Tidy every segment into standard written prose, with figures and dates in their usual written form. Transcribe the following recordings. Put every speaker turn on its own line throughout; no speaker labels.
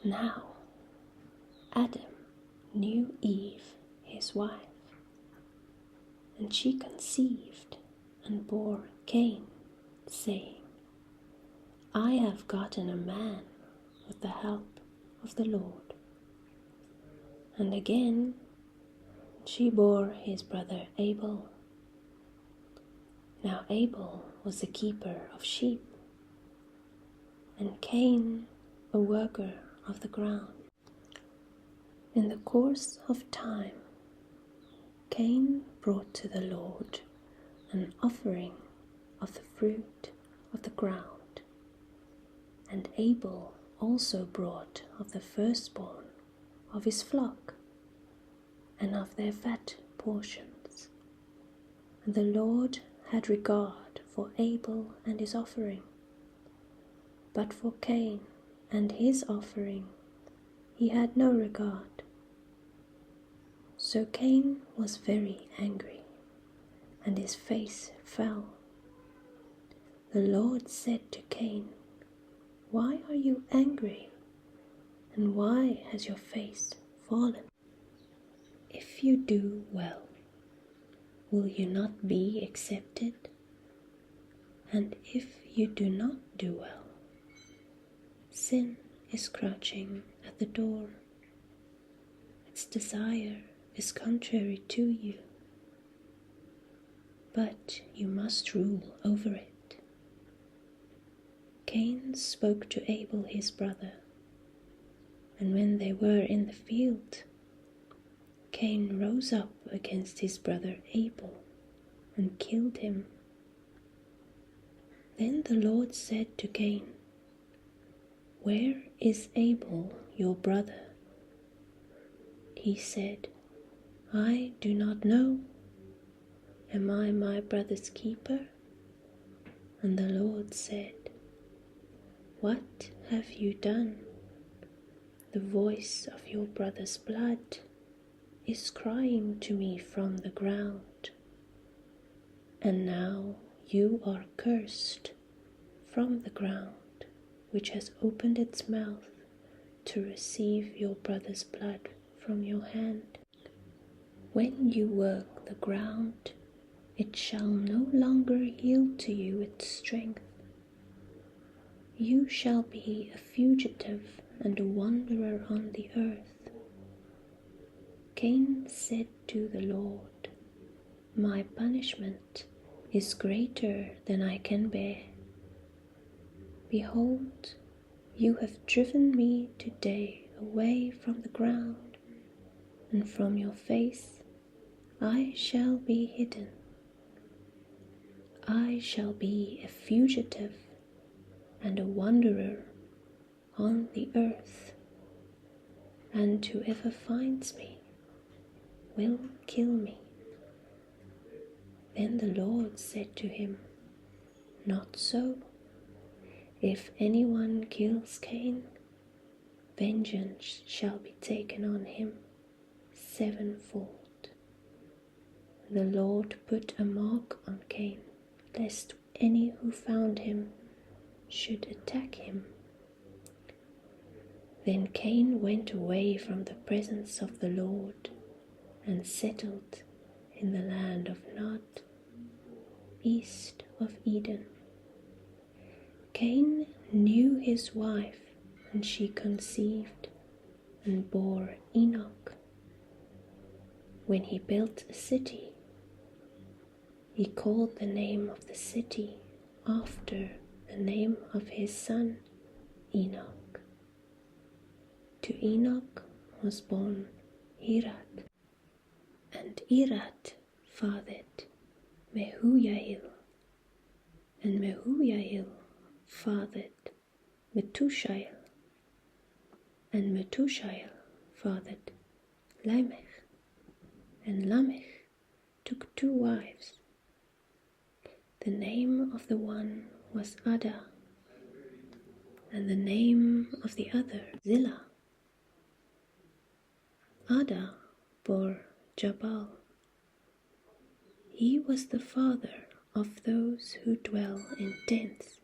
Now Adam knew Eve, his wife, and she conceived and bore Cain, saying, I have gotten a man with the help of the Lord. And again she bore his brother Abel. Now Abel was a keeper of sheep, and Cain a worker of the ground. In the course of time, Cain brought to the Lord an offering of the fruit of the ground, and Abel also brought of the firstborn of his flock and of their fat portions. And the Lord had regard for Abel and his offering, but for Cain and his offering he had no regard. So Cain was very angry, and his face fell. The Lord said to Cain, Why are you angry, and why has your face fallen? If you do well, will you not be accepted? And if you do not do well, sin is crouching at the door. Its desire is contrary to you, but you must rule over it. Cain spoke to Abel his brother, and when they were in the field, Cain rose up against his brother Abel and killed him. Then the Lord said to Cain, Where is Abel your brother? He said, I do not know. Am I my brother's keeper? And the Lord said, What have you done? The voice of your brother's blood is crying to me from the ground. And now you are cursed from the ground, which has opened its mouth to receive your brother's blood from your hand. When you work the ground, it shall no longer yield to you its strength. You shall be a fugitive and a wanderer on the earth. Cain said to the Lord, My punishment is greater than I can bear. Behold, you have driven me today away from the ground, and from your face I shall be hidden. I shall be a fugitive and a wanderer on the earth, and whoever finds me will kill me. Then the Lord said to him, Not so. If anyone kills Cain, vengeance shall be taken on him sevenfold. The Lord put a mark on Cain, lest any who found him should attack him. Then Cain went away from the presence of the Lord and settled in the land of Nod, east of Eden. Cain knew his wife, and she conceived and bore Enoch. When he built a city, he called the name of the city after the name of his son Enoch. To Enoch was born Irad, and Irad fathered Mehujael, and Mehujael fathered Methushael, and Methushael fathered Lamech, and Lamech took 2 wives. The name of the one was Ada, and the name of the other Zillah. Ada bore Jabal. He was the father of those who dwell in tents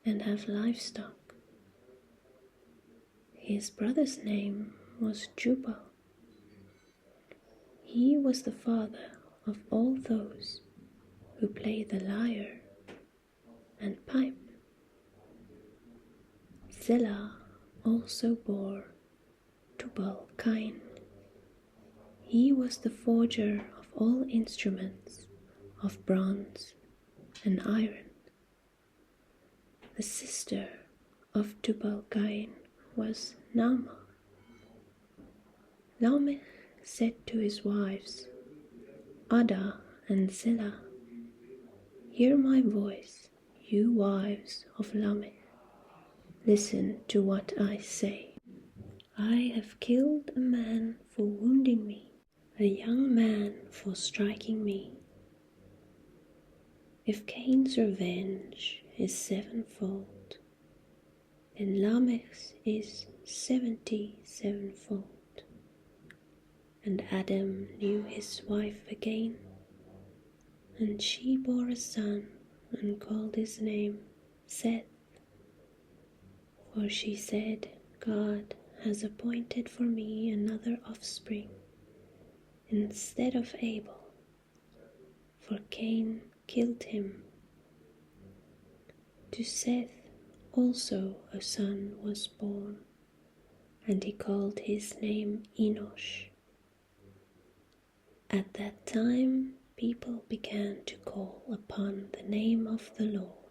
and have livestock. His brother's name was Jubal. He was the father of all those who play the lyre and pipe. Zillah also bore Tubal Cain. He was the forger of all instruments of bronze and iron. The sister of Tubal Cain was Naamah. Lamech said to his wives, Adah and Zillah, hear my voice, you wives of Lamech. Listen to what I say. I have killed a man for wounding me, a young man for striking me. If Cain's revenge is sevenfold, then Lamech's is 77fold. And Adam knew his wife again, and she bore a son and called his name Seth. For she said, God has appointed for me another offspring instead of Abel, for Cain killed him. To Seth also a son was born, and he called his name Enosh. At that time people began to call upon the name of the Lord.